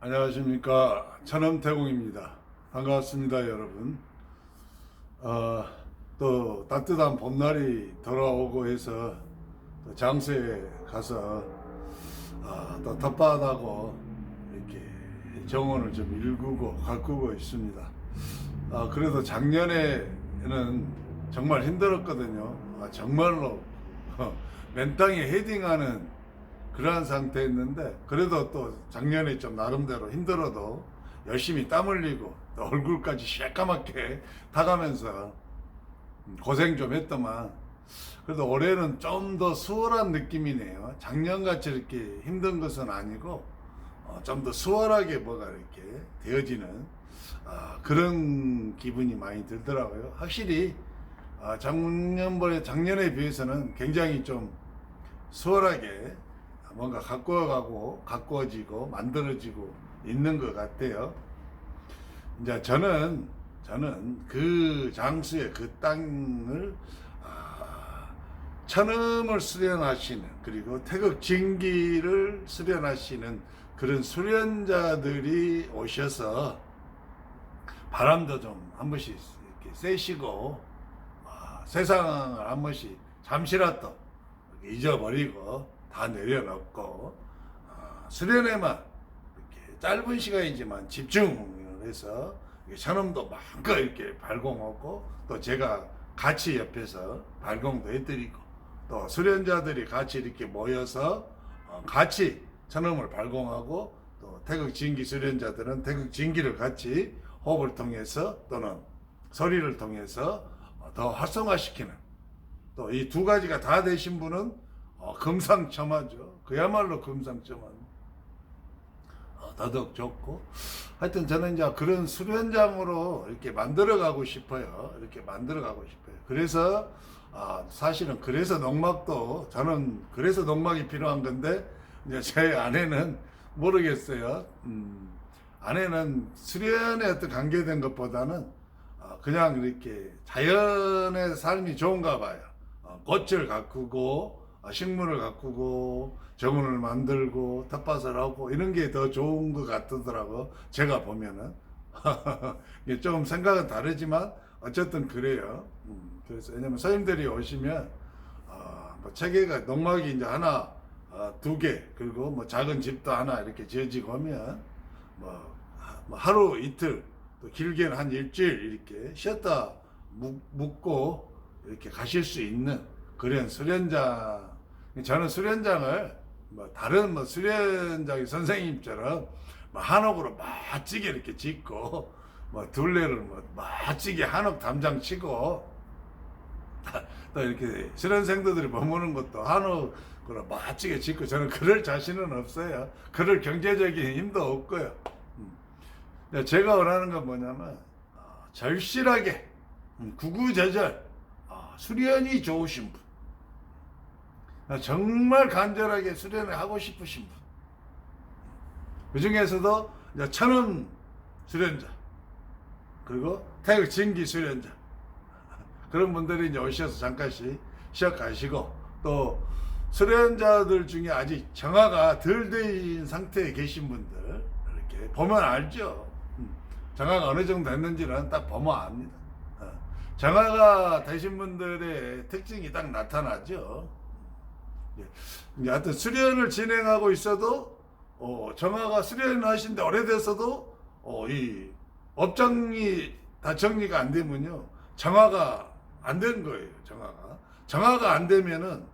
안녕하십니까. 천엄태공입니다. 반갑습니다, 여러분. 또 따뜻한 봄날이 돌아오고 해서 또 장소에 가서 또 텃밭하고 이렇게 정원을 좀 일구고 가꾸고 있습니다. 그래도 작년에는 정말 힘들었거든요. 정말로 맨 땅에 헤딩하는 그러한 상태였는데, 그래도 또 작년에 좀 나름대로 힘들어도 열심히 땀 흘리고 또 얼굴까지 새까맣게 타가면서 고생 좀 했더만, 그래도 올해는 좀 더 수월한 느낌이네요. 작년같이 이렇게 힘든 것은 아니고 좀 더 수월하게 뭐가 이렇게 되어지는 그런 기분이 많이 들더라고요. 확실히 작년에 비해서는 굉장히 좀 수월하게 뭔가 가꾸어지고 만들어지고 있는 것 같아요. 이제 저는 그 장수의 그 땅을 천음을 수련하시는, 그리고 태극 진기를 수련하시는 그런 수련자들이 오셔서 바람도 좀 한 번씩 이렇게 쐬시고 세상을 한 번씩 잠시라도 잊어버리고 다 내려놓고 수련에만 이렇게 짧은 시간이지만 집중을 해서 천음도 마음껏 이렇게 발공하고, 또 제가 같이 옆에서 발공도 해드리고, 또 수련자들이 같이 이렇게 모여서 같이 천음을 발공하고, 또 태극진기 수련자들은 태극진기를 같이 호흡을 통해서 또는 소리를 통해서 더 활성화시키는, 또 이 두 가지가 다 되신 분은 금상첨화죠. 그야말로 금상첨화. 더더욱 좋고, 하여튼 저는 이제 그런 수련장으로 이렇게 만들어가고 싶어요. 그래서 사실은 그래서 농막도, 저는 그래서 농막이 필요한 건데, 이제 제 아내는 모르겠어요. 아내는 수련에 어떤 관계된 것보다는 그냥 이렇게 자연의 삶이 좋은가 봐요. 꽃을 가꾸고 식물을 가꾸고 정원을 만들고 텃밭을 하고 이런 게 더 좋은 것 같더라고, 제가 보면은. 좀 생각은 다르지만 어쨌든 그래요. 그래서 왜냐면 선생님들이 오시면 뭐 체계가 농막이 이제 하나, 두 개, 그리고 뭐 작은 집도 하나 이렇게 지어지고 하면 뭐 하루 이틀, 또 길게는 한 일주일 이렇게 쉬었다 묵고 이렇게 가실 수 있는 그런 수련장. 저는 수련장을 다른 수련장의 선생님처럼 한옥으로 멋지게 이렇게 짓고, 둘레를 멋지게 한옥 담장 치고, 또 이렇게 수련생들이 머무는 것도 한옥으로 멋지게 짓고, 저는 그럴 자신은 없어요. 그럴 경제적인 힘도 없고요. 제가 원하는 건 뭐냐면 절실하게 구구절절 수련이 좋으신 분, 정말 간절하게 수련을 하고 싶으신 분, 그 중에서도 천음 수련자, 그리고 태극 진기 수련자, 그런 분들이 이제 오셔서 잠깐씩 쉬어 가시고, 또 수련자들 중에 아직 정화가 덜 된 상태에 계신 분들 이렇게 보면 알죠. 정화가 어느 정도 됐는지는 딱 보면 압니다. 정화가 되신 분들의 특징이 딱 나타나죠. 하여튼 수련을 진행하고 있어도 정화가 정화가 하신데 오래됐어도 이 업장이 다 정리가 안 되면요, 정화가 안 된 거예요. 정화가 안 되면은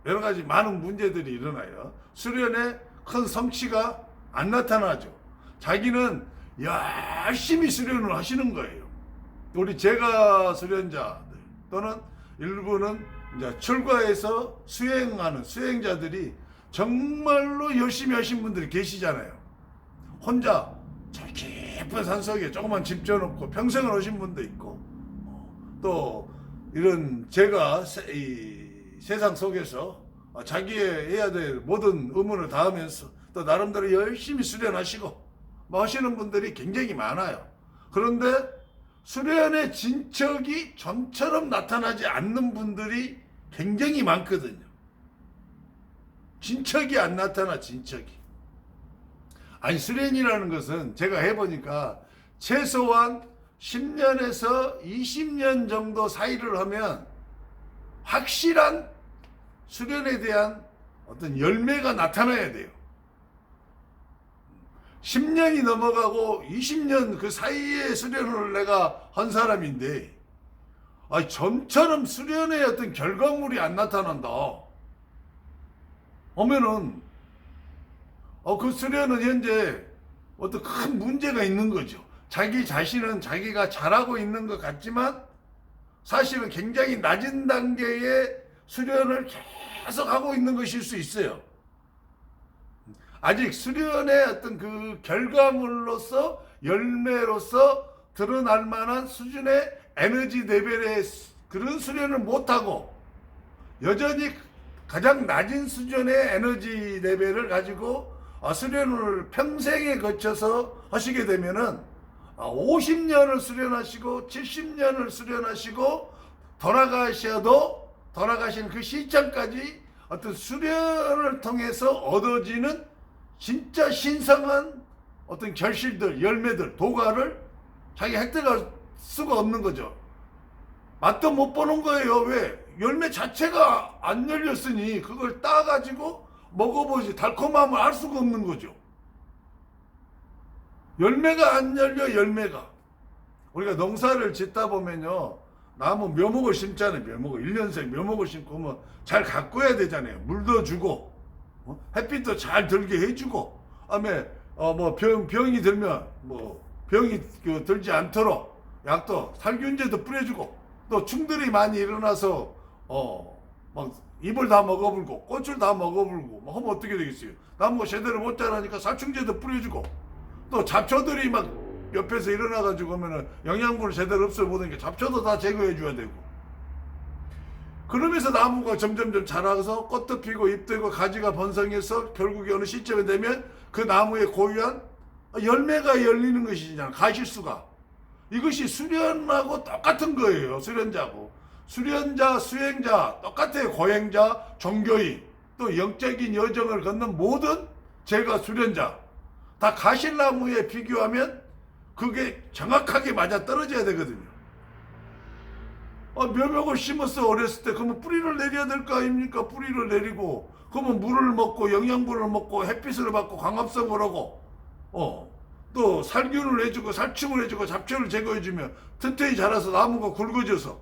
여러 가지 많은 문제들이 일어나요. 수련에 큰 성취가 안 나타나죠. 자기는 열심히 수련을 하시는 거예요. 우리 제가 수련자들 또는 일부는 이제 출가해서 수행하는 수행자들이 정말로 열심히 하신 분들이 계시잖아요. 혼자 저 깊은 산속에 조그만 집 지어놓고 평생을 오신 분도 있고, 또 이런 제가 이 세상 속에서 자기의 해야 될 모든 의무를 다하면서 또 나름대로 열심히 수련하시고 하시는 분들이 굉장히 많아요. 그런데 수련의 진척이 좀처럼 나타나지 않는 분들이 굉장히 많거든요. 진척이 안 나타나, 진척이. 아니 수련이라는 것은 제가 해보니까 최소한 10년에서 20년 정도 사이를 하면 확실한 수련에 대한 어떤 열매가 나타나야 돼요. 10년이 넘어가고 20년 그 사이에 수련을 내가 한 사람인데 점처럼 수련의 어떤 결과물이 안 나타난다 하면은 그 수련은 현재 어떤 큰 문제가 있는 거죠. 자기 자신은 자기가 잘하고 있는 것 같지만 사실은 굉장히 낮은 단계의 수련을 계속 하고 있는 것일 수 있어요. 아직 수련의 어떤 그 결과물로서 열매로서 드러날 만한 수준의 에너지 레벨의 그런 수련을 못하고 여전히 가장 낮은 수준의 에너지 레벨을 가지고 수련을 평생에 거쳐서 하시게 되면은 50년을 수련하시고 70년을 수련하시고 돌아가신 그 시점까지 어떤 수련을 통해서 얻어지는 진짜 신성한 어떤 결실들, 열매들, 도가를 자기 획득할 수가 없는 거죠. 맛도 못 보는 거예요. 왜? 열매 자체가 안 열렸으니 그걸 따가지고 먹어보지 달콤함을 알 수가 없는 거죠. 열매가 안 열려. 열매가 우리가 농사를 짓다 보면요 나무 묘목을 심잖아요. 묘목을 1년생 묘목을 심고 뭐 잘 가꿔야 되잖아요. 물도 주고 햇빛도 잘 들게 해주고 그다음에 뭐 병이 들면 뭐 병이 들지 않도록 약도 살균제도 뿌려주고 또 충들이 많이 일어나서 막 잎을 다 먹어불고 꽃을 다 먹어불고 뭐 하면 어떻게 되겠어요? 나무가 제대로 못 자라니까 살충제도 뿌려주고 또 잡초들이 막 옆에서 일어나가지고 하면은 영양분을 제대로 없애보니까 잡초도 다 제거해 줘야 되고 그러면서 나무가 점점점 자라서 꽃도 피고 잎도 피고 가지가 번성해서 결국에 어느 시점에 되면 그 나무의 고유한 열매가 열리는 것이잖아. 가실수가. 이것이 수련하고 똑같은 거예요. 수련자고. 수련자, 수행자, 똑같아요. 고행자, 종교인, 또 영적인 여정을 걷는 모든 제가 수련자. 다 가실나무에 비교하면 그게 정확하게 맞아 떨어져야 되거든요. 묘목을 심었어 어렸을 때 그러면 뿌리를 내려야 될 거 아닙니까? 뿌리를 내리고 그러면 물을 먹고 영양분을 먹고 햇빛을 받고 광합성을 하고 또 살균을 해주고 살충을 해주고 잡초를 제거해주면 튼튼히 자라서 나무가 굵어져서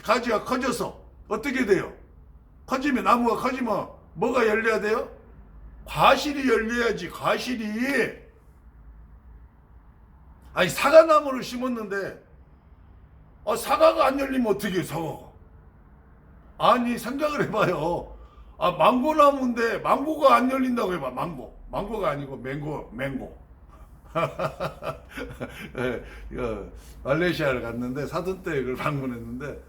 가지가 커져서 어떻게 돼요? 커지면 나무가 커지면 뭐가 열려야 돼요? 과실이 열려야지. 과실이. 아니 사과나무를 심었는데 사과가 안 열리면 어떻게 해요? 사과가. 아니 생각을 해봐요. 망고나무인데 망고가 안 열린다고 해봐. 망고가 아니고 맹고. 말레이시아를 갔는데 사돈댁을 방문했는데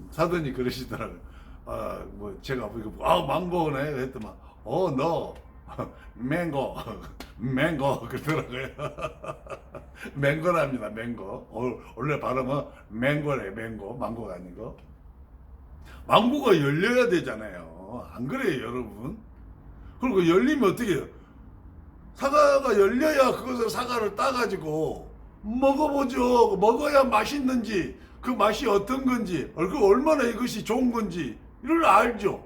사돈이 그러시더라고요. 뭐 제가 보고 망고네 그랬더만 너 맹고 그러더라고요. 맹고랍니다. 맹고. 원래 발음은 맹고래. 망고가 아니고. 망고가 열려야 되잖아요. 안 그래요 여러분? 그리고 열리면 어떻게 해요? 사과가 열려야 그것을 사과를 따가지고 먹어보죠. 먹어야 맛있는지 그 맛이 어떤 건지 그 얼마나 이것이 좋은 건지 이걸 알죠.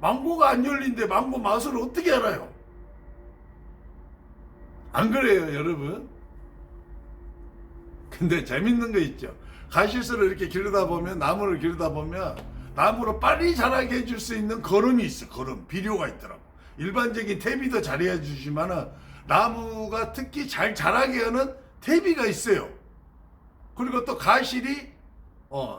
망고가 안 열린데 망고 맛을 어떻게 알아요? 안 그래요 여러분? 근데 재밌는 거 있죠. 가시수를 이렇게 기르다 보면 나무를 기르다 보면 나무로 빨리 자라게 해줄 수 있는 거름이 있어. 거름 비료가 있더라고. 일반적인 퇴비도 잘해 주지만은 나무가 특히 잘 자라게 하는 퇴비가 있어요. 그리고 또 가실이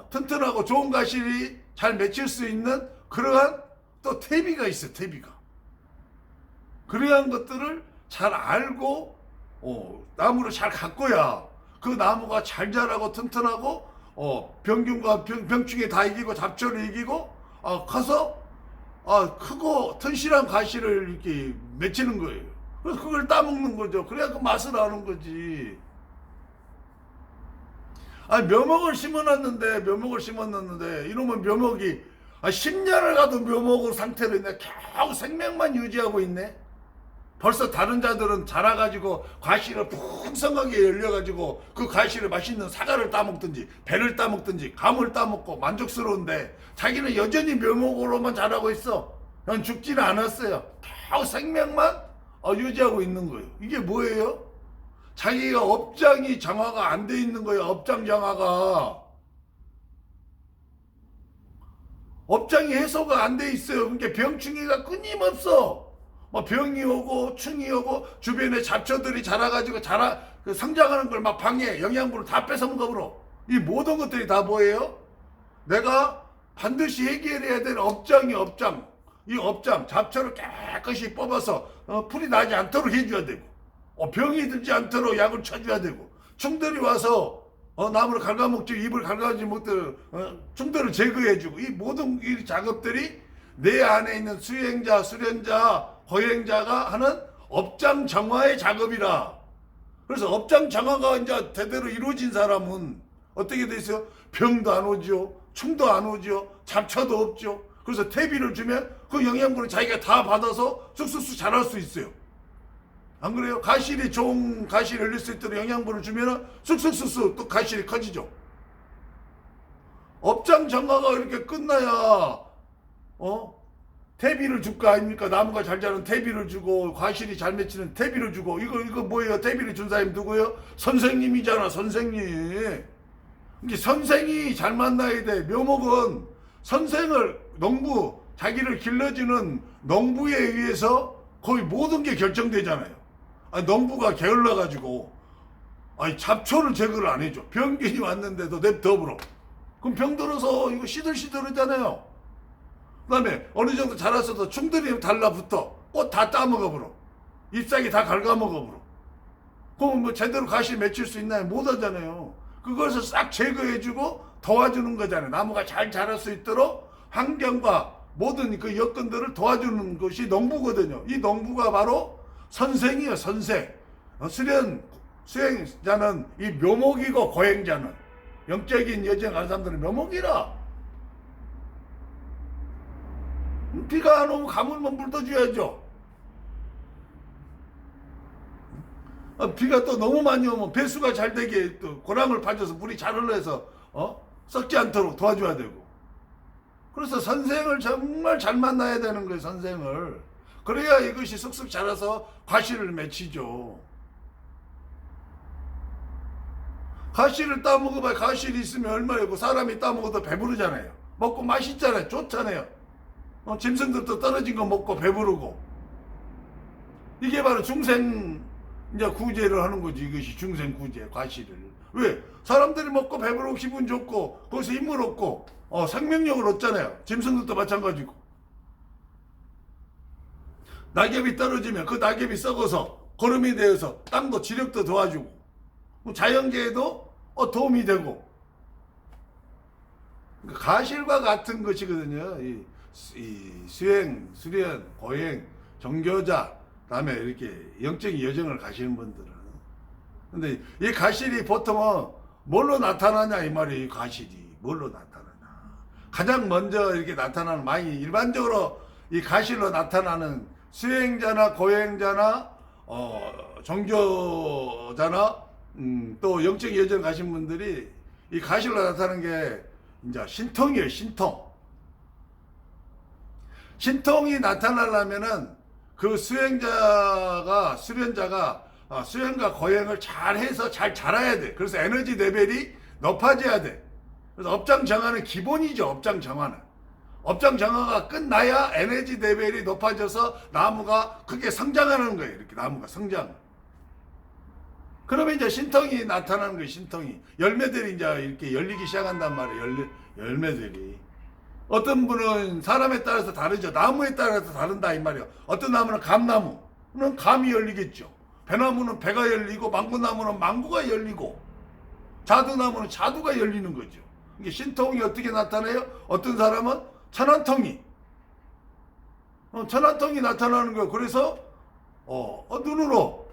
튼튼하고 좋은 가실이 잘 맺힐 수 있는 그러한 또 퇴비가 있어. 퇴비가. 그러한 것들을 잘 알고 나무를 잘 가꿔야 그 나무가 잘 자라고 튼튼하고 병균과 병충해 다 이기고 잡초를 이기고 커서 크고 튼실한 가시를 이렇게 맺히는 거예요. 그래서 그걸 따먹는 거죠. 그래야 그 맛을 아는 거지. 묘목을 심어놨는데 이놈은 묘목이 10년을 가도 묘목을 상태로 있네. 겨우 생명만 유지하고 있네. 벌써 다른 자들은 자라가지고 과실을 풍성하게 열려가지고 그 과실을 맛있는 사과를 따먹든지 배를 따먹든지 감을 따먹고 만족스러운데 자기는 여전히 묘목으로만 자라고 있어. 난 죽지는 않았어요. 다 생명만 유지하고 있는 거예요. 이게 뭐예요? 자기가 업장이 정화가 안 돼 있는 거예요. 업장 정화가. 업장이 해소가 안 돼 있어요. 그러니까 병충해가 끊임없어. 뭐 병이 오고 충이 오고 주변에 잡초들이 자라가지고 성장하는 걸 막 방해, 영양분을 다 뺏어 먹어버려. 이 모든 것들이 다 뭐예요? 내가 반드시 해결해야 될 업장이 업장. 이 업장, 잡초를 깨끗이 뽑아서 풀이 나지 않도록 해줘야 되고, 병이 들지 않도록 약을 쳐줘야 되고, 충들이 와서 나무를 갉아먹지, 잎을 갉아먹지 못할 충들을 제거해주고, 이 모든 이 작업들이 내 안에 있는 수행자, 수련자, 고행자가 하는 업장 정화의 작업이라. 그래서 업장 정화가 이제 제대로 이루어진 사람은 어떻게 돼 있어요? 병도 안 오죠, 충도 안 오죠, 잡초도 없죠. 그래서 퇴비를 주면 그 영양분을 자기가 다 받아서 쑥쑥쑥 자랄 수 있어요. 안 그래요? 가실이 좋은 가실이 열릴 수 있도록 영양분을 주면 쑥쑥쑥쑥 또 가실이 커지죠. 업장 정화가 이렇게 끝나야 퇴비를 줄 거 아닙니까? 나무가 잘 자라는 퇴비를 주고 과실이 잘 맺히는 퇴비를 주고. 이거 뭐예요? 퇴비를 준 사람이 누구예요? 선생님이잖아. 선생님. 이게 선생이 잘 만나야 돼. 묘목은 선생을 농부 자기를 길러주는 농부에 의해서 거의 모든 게 결정되잖아요. 농부가 게을러 가지고 잡초를 제거를 안 해줘. 병균이 왔는데도 냅둬버려. 그럼 병들어서 이거 시들시들하잖아요. 그 다음에 어느 정도 자랐어도 충들이 달라붙어. 꽃 다 따먹어버려. 잎사귀 다 갉아먹어버려. 그럼 뭐 제대로 가시 맺힐 수 있나요? 못하잖아요. 그것을 싹 제거해주고 도와주는 거잖아요. 나무가 잘 자랄 수 있도록 환경과 모든 그 여건들을 도와주는 것이 농부거든요. 이 농부가 바로 선생이에요. 선생. 수행자는 이 묘목이고 고행자는 영적인 여정 가는 사람들은 묘목이라. 비가 안 오면 가물면 물 떠줘야죠. 비가 또 너무 많이 오면 배수가 잘 되게 또 고랑을 파줘서 물이 잘 흘러서 썩지 않도록 도와줘야 되고. 그래서 선생을 정말 잘 만나야 되는 거예요. 선생을. 그래야 이것이 쑥쑥 자라서 과실을 맺히죠. 과실을 따먹어봐야 과실이 있으면 얼마나, 사람이 따먹어도 배부르잖아요. 먹고 맛있잖아요. 좋잖아요. 짐승들도 떨어진 거 먹고 배부르고. 이게 바로 중생 이제 구제를 하는 거지. 이것이 중생 구제, 과실을. 왜? 사람들이 먹고 배부르고 기분 좋고 거기서 힘을 얻고 생명력을 얻잖아요. 짐승들도 마찬가지고. 낙엽이 떨어지면 그 낙엽이 썩어서 거름이 되어서 땅도 지력도 도와주고 자연계에도 도움이 되고. 가실과 같은 것이거든요. 이 수행, 수련, 고행, 정교자, 다음에 이렇게 영적인 여정을 가시는 분들은. 근데 이 가실이 보통은 뭘로 나타나냐 이 말이에요. 이 가실이 뭘로 나타나냐. 가장 먼저 이렇게 나타나는, 많이 일반적으로 이 가실로 나타나는 수행자나 고행자나 정교자나 또 영적인 여정 가신 분들이 이 가실로 나타나는 게 이제 신통이에요. 신통이 나타나려면은 그 수행자가, 수련자가 수행과 고행을 잘 해서 잘 자라야 돼. 그래서 에너지 레벨이 높아져야 돼. 그래서 업장 정화는 기본이죠. 업장 정화는. 업장 정화가 끝나야 에너지 레벨이 높아져서 나무가 크게 성장하는 거예요. 이렇게 나무가 성장. 그러면 이제 신통이 나타나는 거예요. 신통이. 열매들이 이제 이렇게 열리기 시작한단 말이에요. 열매들이. 어떤 분은 사람에 따라서 다르죠. 나무에 따라서 다른다 이 말이에요. 어떤 나무는 감나무는 감이 열리겠죠. 배나무는 배가 열리고, 망고나무는 망고가 열리고, 자두나무는 자두가 열리는 거죠. 이게 신통이 어떻게 나타나요? 어떤 사람은 천안통이 나타나는 거예요. 그래서 눈으로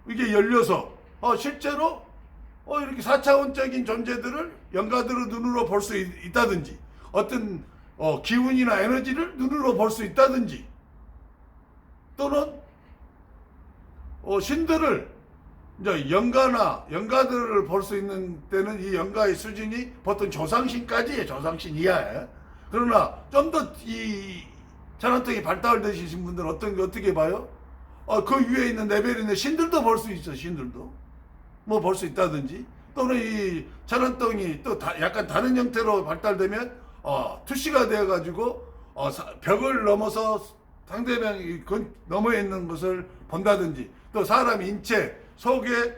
이게 열려서 실제로 이렇게 4차원적인 존재들을 영가들을 눈으로 볼 수 있다든지, 어떤 기운이나 에너지를 눈으로 볼 수 있다든지, 또는 신들을 이제 영가들을 볼 수 있는 때는 이 영가의 수준이 보통 조상신까지예요. 조상신 이하에. 그러나 좀 더 이 천안통이 발달되신 분들은 어떻게 봐요? 그 위에 있는 레벨에 있는 신들도 볼 수 있어. 신들도 뭐 볼 수 있다든지, 또는 이 천안통이 또 약간 다른 형태로 발달되면 투시가 되어 가지고 벽을 넘어서 상대방이 너머에 있는 것을 본다든지, 또 사람 인체 속에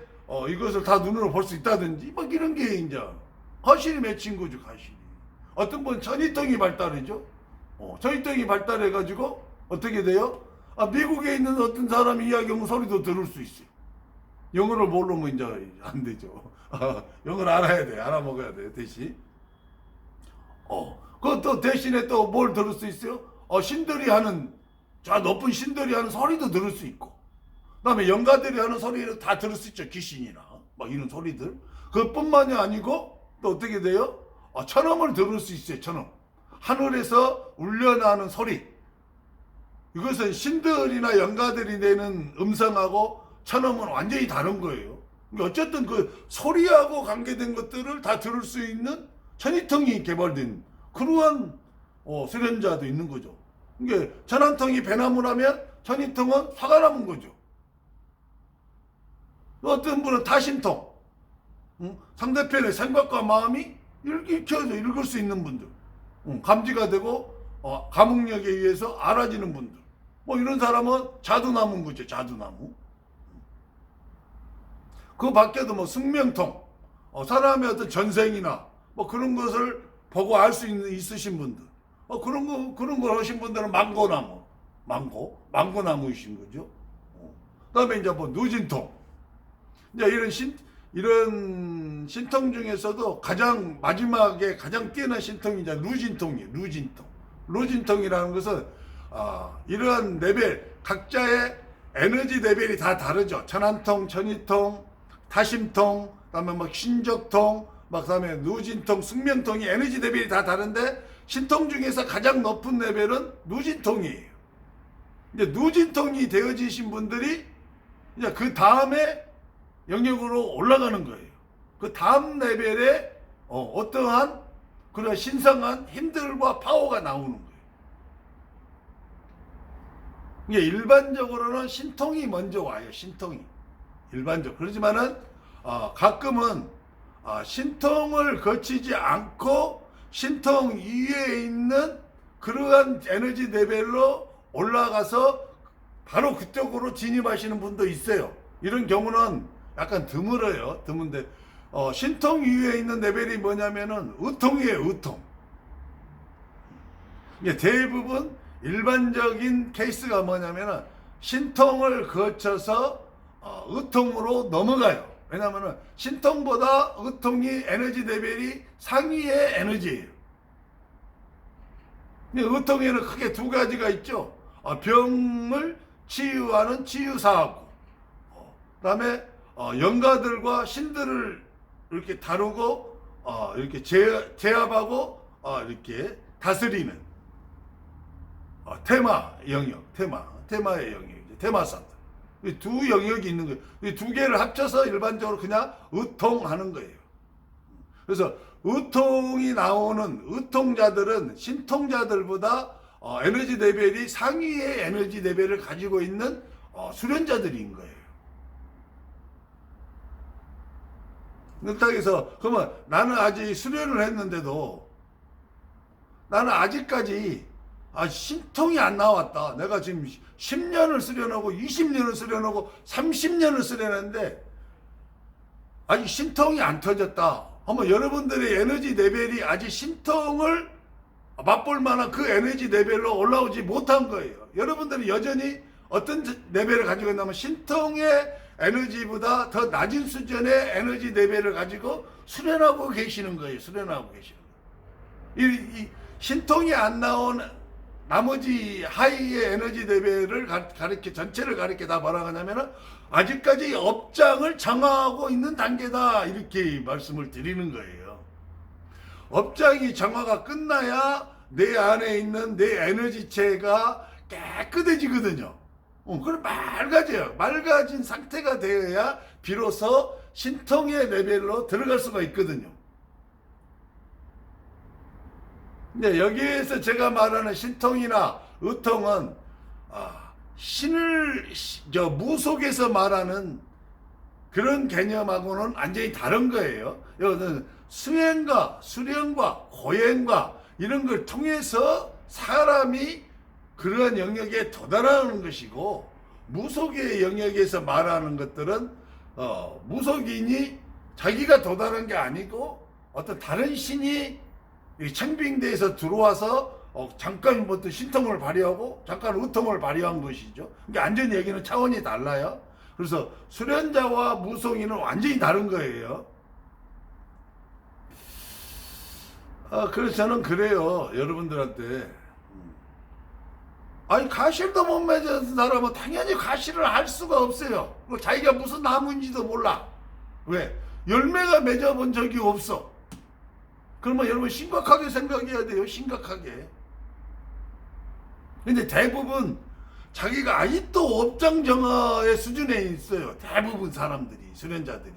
이것을 다 눈으로 볼 수 있다든지, 뭐 이런 게 이제 거실이 맺힌 거죠. 거실이. 어떤 분 천이통이 발달이죠. 천이통이 발달해 가지고 어떻게 돼요? 미국에 있는 어떤 사람이 이야기하면 소리도 들을 수 있어요. 영어를 모르면 이제 안 되죠. 영어를 알아야 돼. 알아먹어야 돼. 대신. 그것도 대신에 또 뭘 들을 수 있어요? 신들이 하는, 저 높은 신들이 하는 소리도 들을 수 있고, 그 다음에 영가들이 하는 소리를 다 들을 수 있죠. 귀신이나 막 이런 소리들. 그것뿐만이 아니고 또 어떻게 돼요? 천음을 들을 수 있어요. 천음. 하늘에서 울려나는 소리. 이것은 신들이나 영가들이 내는 음성하고 천음은 완전히 다른 거예요. 어쨌든 그 소리하고 관계된 것들을 다 들을 수 있는 천이통이 개발된 그러한 수련자도 있는 거죠. 이게 천안통이 배나무라면 천이통은 화가 나는 거죠. 어떤 분은 다심통, 상대편의 생각과 마음이 읽을 수 있는 분들, 감지가 되고 감흥력에 의해서 알아지는 분들, 뭐 이런 사람은 자두나무인 거죠. 자두나무. 그 밖에도 뭐 승명통, 사람의 어떤 전생이나 뭐 그런 것을 보고 알 수 있으신 분들, 그런 걸 하신 분들은 망고나무, 망고나무이신 거죠. 그다음에 이제 뭐 누진통, 이제 이런 신통 중에서도 가장 마지막에 가장 뛰어난 신통이 이제 루진통이에요. 루진통이라는 것은 이러한 레벨, 각자의 에너지 레벨이 다 다르죠. 천안통, 천이통, 타심통, 그다음에 막 신적통, 그다음에 누진통, 승명통이 에너지 레벨이 다 다른데 신통 중에서 가장 높은 레벨은 누진통이에요. 이제 누진통이 되어지신 분들이 이제 그 다음에 영역으로 올라가는 거예요. 그 다음 레벨에 어떠한 그런 신성한 힘들과 파워가 나오는 거예요. 이게 일반적으로는 신통이 먼저 와요. 신통이 일반적. 그렇지만은 가끔은 신통을 거치지 않고 신통 위에 있는 그러한 에너지 레벨로 올라가서 바로 그쪽으로 진입하시는 분도 있어요. 이런 경우는 약간 드물어요. 드문데 신통 위에 있는 레벨이 뭐냐면은 의통이에요. 의통. 이게 대부분 일반적인 케이스가 뭐냐면은 신통을 거쳐서 의통으로 넘어가요. 왜냐면은 신통보다 의통이 에너지 레벨이 상위의 에너지예요. 의통에는 크게 두 가지가 있죠. 병을 치유하는 치유사하고, 그다음에 영가들과 신들을 이렇게 다루고 이렇게 제압하고 이렇게 다스리는 테마 영역, 테마의 영역이죠. 테마사들. 두 영역이 있는 거예요. 이 두 개를 합쳐서 일반적으로 그냥 의통하는 거예요. 그래서 의통이 나오는 의통자들은 신통자들보다 에너지 레벨이 상위의 에너지 레벨을 가지고 있는 수련자들인 거예요. 그렇다고 그러면 나는 아직 수련을 했는데도 나는 아직까지 신통이 안 나왔다. 내가 지금 10년을 수련하고 20년을 수련하고 30년을 수련했는데 아직 신통이 안 터졌다. 하면 여러분들의 에너지 레벨이 아직 신통을 맛볼 만한 그 에너지 레벨로 올라오지 못한 거예요. 여러분들이 여전히 어떤 레벨을 가지고 있냐면 신통의 에너지보다 더 낮은 수준의 에너지 레벨을 가지고 수련하고 계시는 거예요. 수련하고 계시는 거예요. 이 신통이 안 나온 나머지 하이의 에너지 레벨을 전체를 가리켜 다 뭐라 하냐면은 아직까지 업장을 정화하고 있는 단계다. 이렇게 말씀을 드리는 거예요. 업장이 정화가 끝나야 내 안에 있는 내 에너지체가 깨끗해지거든요. 그래 맑아져요. 맑아진 상태가 되어야 비로소 신통의 레벨로 들어갈 수가 있거든요. 근데 여기에서 제가 말하는 신통이나 의통은 신을 무속에서 말하는 그런 개념하고는 완전히 다른 거예요. 이거는 수행과 수련과 고행과 이런 걸 통해서 사람이 그런 영역에 도달하는 것이고, 무속의 영역에서 말하는 것들은 무속인이 자기가 도달한 게 아니고 어떤 다른 신이 청빙대에서 들어와서 잠깐 어떤 신통을 발휘하고 잠깐 의통을 발휘한 것이죠. 그러니까 완전히 여기는 차원이 달라요. 그래서 수련자와 무속인은 완전히 다른 거예요. 그래서 저는 그래요. 여러분들한테 아니 가실도 못 맺은 사람은 당연히 가실을 할 수가 없어요. 자기가 무슨 나무인지도 몰라. 왜? 열매가 맺어본 적이 없어. 그러면 여러분 심각하게 생각해야 돼요. 심각하게. 근데 대부분 자기가 아직도 업장정화의 수준에 있어요. 대부분 사람들이, 수련자들이.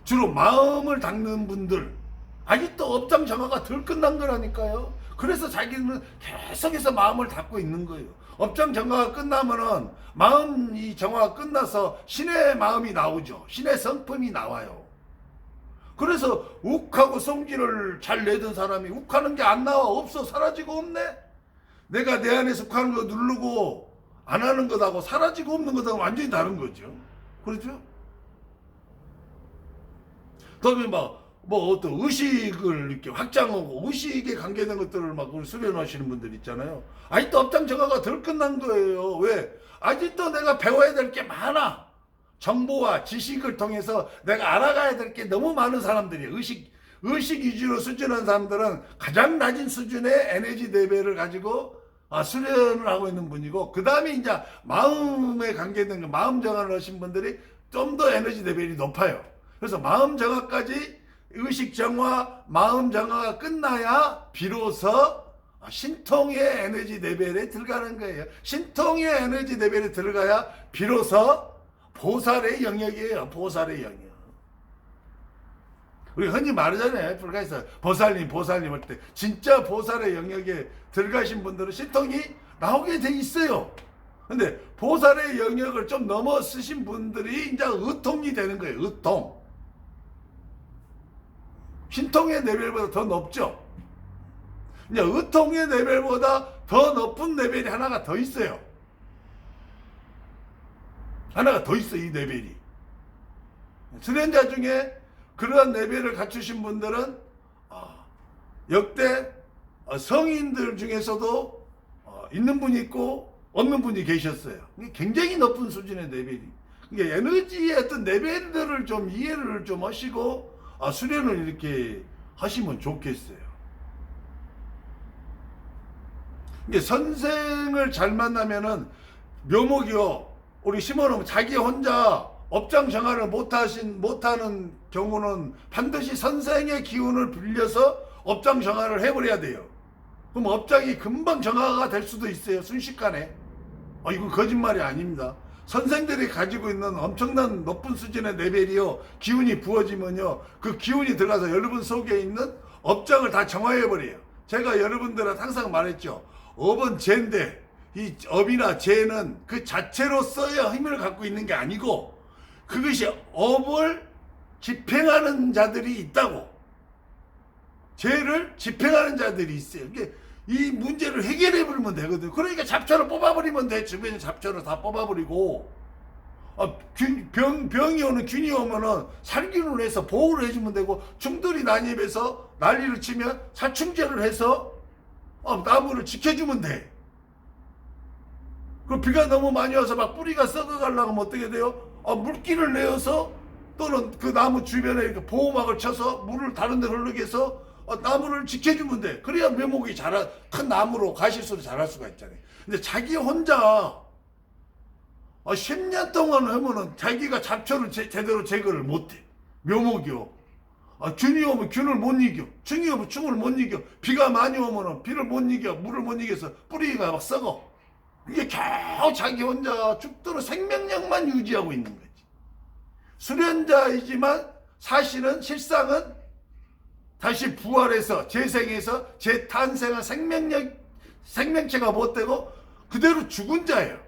주로 마음을 닦는 분들, 아직도 업장정화가 덜 끝난 거라니까요. 그래서 자기는 계속해서 마음을 닦고 있는 거예요. 업장정화가 끝나면은 마음이 정화가 끝나서 신의 마음이 나오죠. 신의 성품이 나와요. 그래서 욱하고 성질을 잘 내던 사람이 욱하는 게 안 나와. 없어. 사라지고 없네. 내가 내 안에서 욱하는 거 누르고 안 하는 것하고 사라지고 없는 것하고 완전히 다른 거죠. 그렇죠? 그다음에 어떤 의식을 이렇게 확장하고 의식에 관계된 것들을 막 수련하시는 분들 있잖아요. 아직도 업장정화가 덜 끝난 거예요. 왜? 아직도 내가 배워야 될 게 많아. 정보와 지식을 통해서 내가 알아가야 될 게 너무 많은 사람들이, 의식 위주로 수준한 사람들은 가장 낮은 수준의 에너지 레벨을 가지고 수련을 하고 있는 분이고, 그 다음에 이제 마음에 관계된 거, 마음 정화를 하신 분들이 좀 더 에너지 레벨이 높아요. 그래서 마음 정화까지, 의식 정화, 마음 정화가 끝나야 비로소 신통의 에너지 레벨에 들어가는 거예요. 신통의 에너지 레벨에 들어가야 비로소 보살의 영역이에요. 보살의 영역. 우리 흔히 말하잖아요. 불가에서 보살님 할 때 진짜 보살의 영역에 들어가신 분들은 신통이 나오게 돼 있어요. 근데 보살의 영역을 좀 넘어서신 분들이 이제 의통이 되는 거예요. 의통. 신통의 레벨보다 더 높죠. 이제 의통의 레벨보다 더 높은 레벨이 하나가 더 있어요. 하나가 더 있어. 이 레벨이. 수련자 중에 그러한 레벨을 갖추신 분들은 역대 성인들 중에서도 있는 분이 있고 없는 분이 계셨어요. 굉장히 높은 수준의 레벨이. 그러니까 에너지의 어떤 레벨들을 좀 이해를 좀 하시고 수련을 이렇게 하시면 좋겠어요. 이게 선생을 잘 만나면은 묘목이요. 우리 심어놓으면 자기 혼자 업장 정화를 못하는 경우는 반드시 선생의 기운을 빌려서 업장 정화를 해버려야 돼요. 그럼 업장이 금방 정화가 될 수도 있어요. 순식간에. 이건 거짓말이 아닙니다. 선생들이 가지고 있는 엄청난 높은 수준의 레벨이요, 기운이 부어지면요, 그 기운이 들어가서 여러분 속에 있는 업장을 다 정화해버려요. 제가 여러분들한테 항상 말했죠. 업은 재인데 이 업이나 재는 그 자체로서의 힘을 갖고 있는 게 아니고 그것이 업을 집행하는 자들이 있다고. 재를 집행하는 자들이 있어요. 이 문제를 해결해 버리면 되거든. 그러니까 잡초를 뽑아버리면 돼. 주변에 잡초를 다 뽑아버리고, 병이 오는, 균이 오면은 살균을 해서 보호를 해주면 되고, 충돌이 난입해서 난리를 치면 살충제를 해서 나무를 지켜주면 돼. 그 비가 너무 많이 와서 막 뿌리가 썩어가려고 하면 어떻게 돼요? 물기를 내어서 또는 그 나무 주변에 이렇게 보호막을 쳐서 물을 다른 데 흐르게 해서 나무를 지켜주면 돼. 그래야 묘목이 큰 나무로 가실수로 자랄 수가 있잖아요. 근데 자기 혼자 10년 동안 하면은 자기가 잡초를 제대로 제거를 못해. 묘목이요. 균이 오면 균을 못 이겨. 충이 오면 충을 못 이겨. 비가 많이 오면은 비를 못 이겨. 물을 못 이겨서 뿌리가 막 썩어. 이게 겨우 자기 혼자 죽도록 생명력만 유지하고 있는 거지. 수련자이지만 사실은 실상은 다시 부활해서 재생해서 재탄생한 생명체가 못 되고 그대로 죽은 자예요.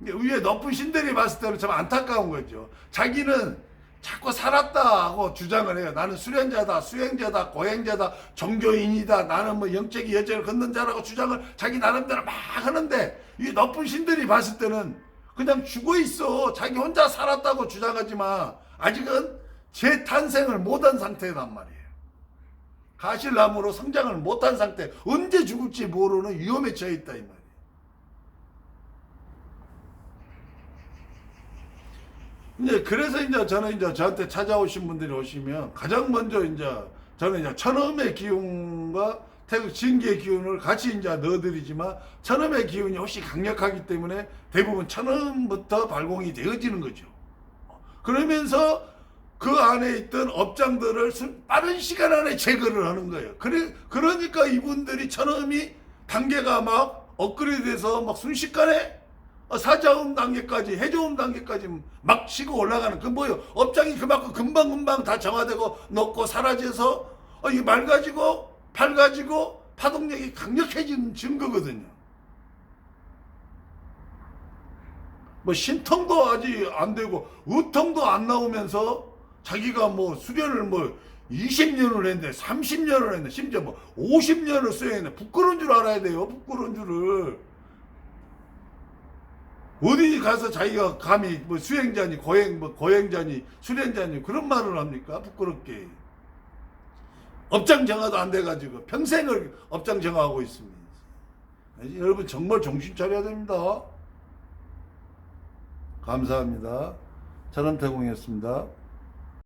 위에 높은 신들이 봤을 때는 참 안타까운 거죠. 자기는 자꾸 살았다 하고 주장을 해요. 나는 수련자다, 수행자다, 고행자다, 종교인이다, 나는 뭐 영적인 여정을 걷는 자라고 주장을 자기 나름대로 막 하는데 이 높은 신들이 봤을 때는 그냥 죽어 있어. 자기 혼자 살았다고 주장하지만 아직은 재탄생을 못한 상태란 말이에요. 가실나무로 성장을 못한 상태, 언제 죽을지 모르는 위험에 처해 있다 이 말이에요. 이제 그래서 이제 저는 이제 저한테 찾아오신 분들이 오시면 가장 먼저 이제 저는 이제 천음의 기운과 태극 진기의 기운을 같이 이제 넣어드리지만 천음의 기운이 훨씬 강력하기 때문에 대부분 천음부터 발공이 되어지는 거죠. 그러면서 그 안에 있던 업장들을 빠른 시간 안에 제거를 하는 거예요. 그러니까 이분들이 천음이 단계가 막 업그레이드돼서 막 순식간에 사자음 단계까지, 해저음 단계까지 막 치고 올라가는 그 뭐예요? 업장이 그만큼 금방금방 다 정화되고 녹고 사라져서 이 맑아지고 밝아지고 파동력이 강력해지는 증거거든요. 뭐 신통도 아직 안 되고 의통도 안 나오면서 자기가 뭐 수련을 뭐 20년을 했네, 30년을 했네, 심지어 뭐 50년을 수행했네. 부끄러운 줄 알아야 돼요. 부끄러운 줄을. 어디 가서 자기가 감히 뭐 수행자니 고행자니 수련자니 그런 말을 합니까? 부끄럽게. 업장 정화도 안 돼가지고 평생을 업장 정화하고 있습니다. 여러분 정말 정신 차려야 됩니다. 감사합니다. 천음태공이었습니다.